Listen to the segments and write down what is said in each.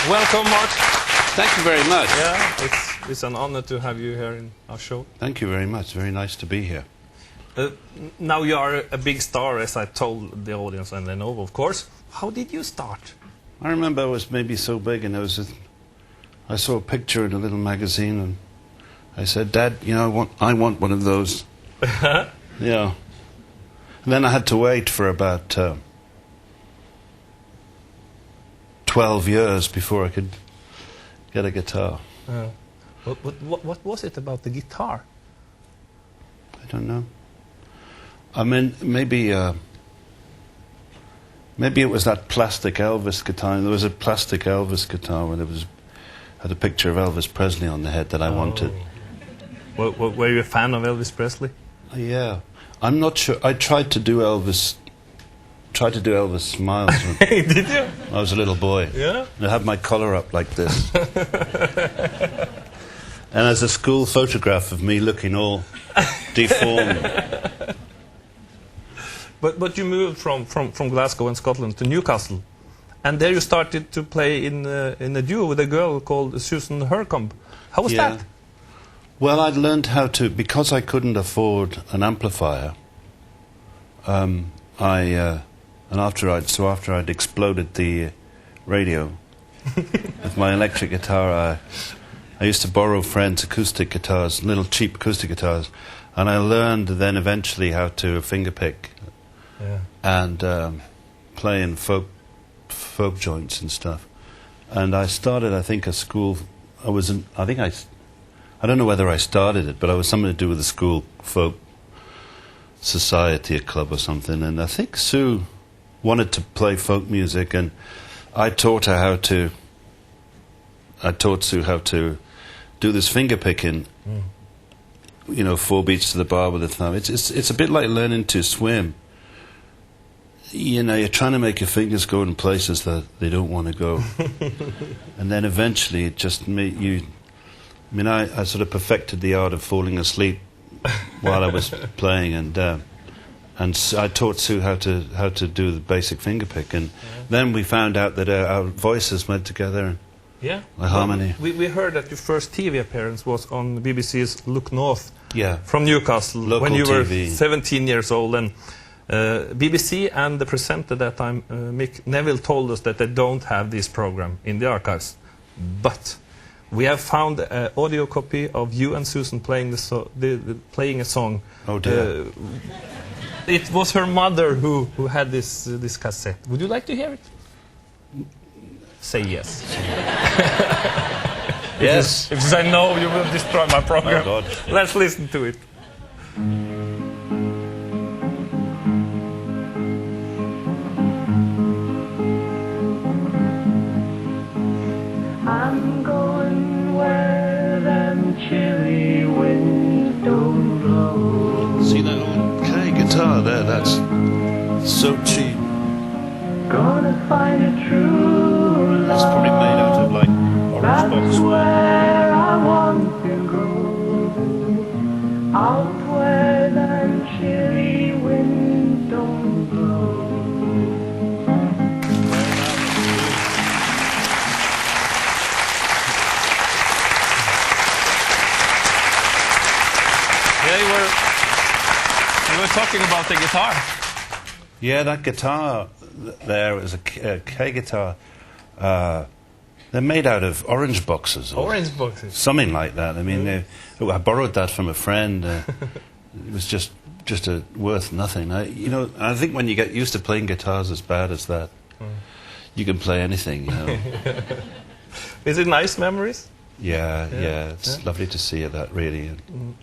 Welcome, Mark. Thank you very much. Yeah, it's an honor to have you here in our show. Thank you very much. Very nice to be here. Now you are a big star, as I told the audience, and they know, of course. How did you start? I remember I was maybe so big, and I saw a picture in a little magazine, and I said, "Dad, you know, I want one of those." Yeah. And then I had to wait for about 12 years before I could get a guitar. What was it about the guitar? I don't know. I mean, maybe it was that plastic Elvis guitar. There was a plastic Elvis guitar where had a picture of Elvis Presley on the head that I wanted. Were you a fan of Elvis Presley? Yeah, I'm not sure. I tried to do Elvis smiles when Did you? I was a little boy. Yeah. I had my collar up like this. And there's a school photograph of me looking all deformed. But you moved from Glasgow in Scotland to Newcastle, and there you started to play in a duo with a girl called Susan Hercombe. How was that? Well, I'd learned how to, because I couldn't afford an amplifier. After I'd exploded the radio with my electric guitar, I used to borrow friends' acoustic guitars, little cheap acoustic guitars, and I learned then eventually how to fingerpick and play in folk joints and stuff. And I started, I think, a school. I don't know whether I started it, but it was something to do with the school folk society, a club or something. And I think Sue wanted to play folk music, and I taught Sue how to do this finger picking. You know, 4 beats to the bar with a thumb. It's a bit like learning to swim. You know, you're trying to make your fingers go in places that they don't want to go. And then eventually it just made you... I mean, I sort of perfected the art of falling asleep while I was playing, and I taught Sue how to do the basic finger pick, and then we found out that our voices went together. Yeah, harmony. We heard that your first TV appearance was on BBC's Look North. Yeah. From Newcastle. Local when you were TV. 17 years old, and BBC and the presenter that time, Mick Neville, told us that they don't have this program in the archives, but we have found an audio copy of you and Susan playing playing a song. Oh dear. It was her mother who had this cassette. Would you like to hear it? Say yes. Yes. If I know you will destroy my program. Oh God. Let's listen to it. I'm going where them chilly winds don't blow. See that old K guitar there? That's so cheap. Gonna find a true love. It's probably made out of like orange That's box. where I want to go. Out where them chilly winds don't blow. Yeah, you were talking about the guitar. Yeah, that guitar there was a K guitar. They're made out of orange boxes. Or Orange boxes. something like that. I mean, I borrowed that from a friend. It was just worth nothing. I think when you get used to playing guitars as bad as that, you can play anything, you know. Is it nice memories? Yeah, it's lovely to see that, really.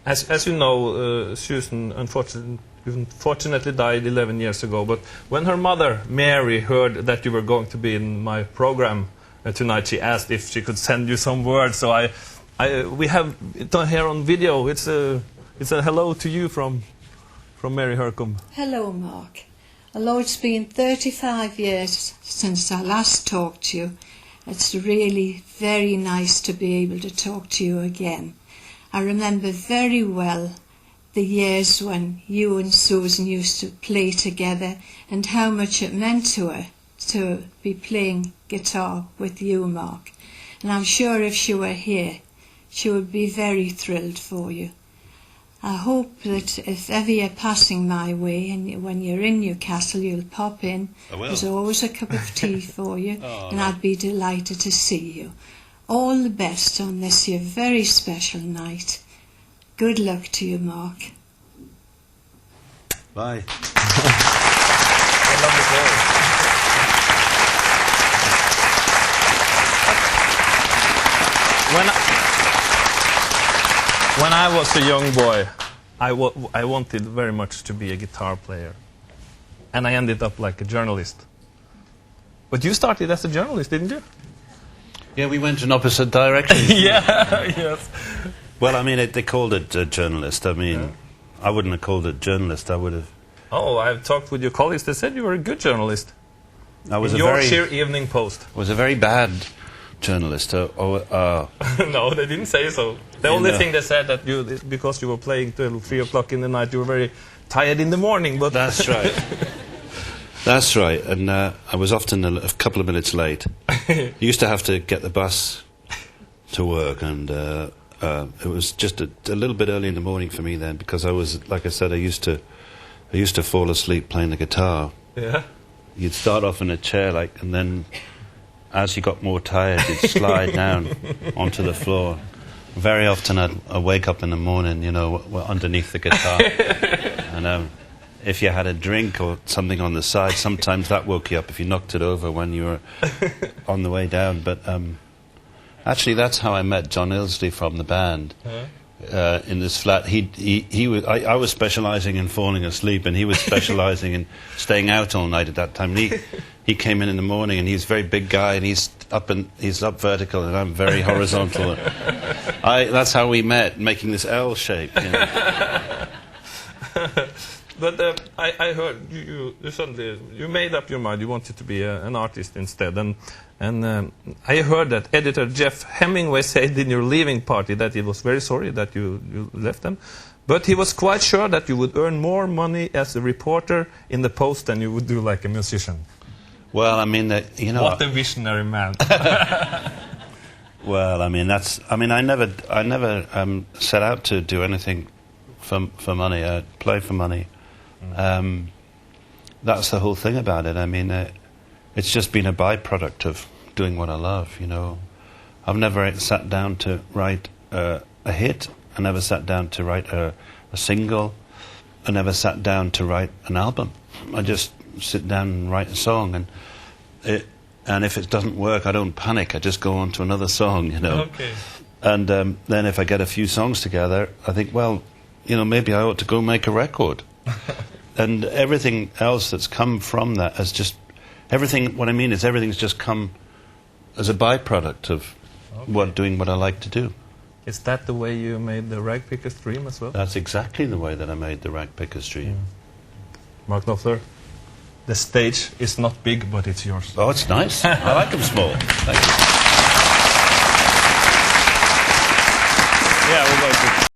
As you know, Susan unfortunately died 11 years ago, but when her mother, Mary, heard that you were going to be in my program tonight, she asked if she could send you some words. So we have it here on video. It's a hello to you from Mary Hercombe. Hello, Mark. Although it's been 35 years since I last talked to you, it's really very nice to be able to talk to you again. I remember very well the years when you and Susan used to play together and how much it meant to her to be playing guitar with you, Mark. And I'm sure if she were here, she would be very thrilled for you. I hope that if ever you're passing my way and when you're in Newcastle, you'll pop in. I will. There's always a cup of tea for you, Oh, and no. I'd be delighted to see you. All the best on this your very special night. Good luck to you, Mark. Bye. When I was a young boy, I wanted very much to be a guitar player. And I ended up like a journalist. But you started as a journalist, didn't you? Yeah, we went in opposite directions. Yeah, yes. Well, I mean, they called it a journalist. I mean, I wouldn't have called it journalist. I would have. Oh, I've talked with your colleagues. They said you were a good journalist. I was In a very. Yorkshire Evening Post. Was a very bad journalist. No, they didn't say so. The You only know. thing they said that you, because you were playing till 3 o'clock in the night, you were very tired in the morning. But That's right. That's right. And I was often a couple of minutes late. I used to have to get the bus to work, and it was just a little bit early in the morning for me then, because I was, like I said, I used to fall asleep playing the guitar. yeah. You'd start off in a chair, and then as you got more tired, you'd slide down onto the floor. Very often I'd wake up in the morning, underneath the guitar. And if you had a drink or something on the side, sometimes that woke you up if you knocked it over when you were on the way down. But actually, that's how I met John Ilsley from the band. In this flat, I was specialising in falling asleep, and he was specialising in staying out all night at that time. And he came in the morning, and he's a very big guy, and he's up vertical, and I'm very horizontal. That's how we met, making this L shape. But I heard you suddenly you made up your mind. You wanted to be an artist instead, and I heard that editor Jeff Hemingway said in your leaving party that he was very sorry that you left them, but he was quite sure that you would earn more money as a reporter in the Post than you would do like a musician. Well, I mean, What a visionary man! Well, I mean, I never set out to do anything for money. I play for money. That's the whole thing about it. I mean, it's just been a byproduct of doing what I love. I've never sat down to write a hit. I never sat down to write a single. I never sat down to write an album. I just sit down and write a song, and if it doesn't work, I don't panic. I just go on to another song. Okay. And then if I get a few songs together, I think, well, maybe I ought to go make a record. And everything else that's come from that has just what I mean is everything's just come as a byproduct of doing what I like to do. Is that the way you made the Rag Picker's Dream as well? That's exactly the way that I made the Rag Picker's Dream. Mark Knopfler, the stage is not big, but it's yours. Oh, it's nice. I like them small. Thank you. Yeah, we'll go to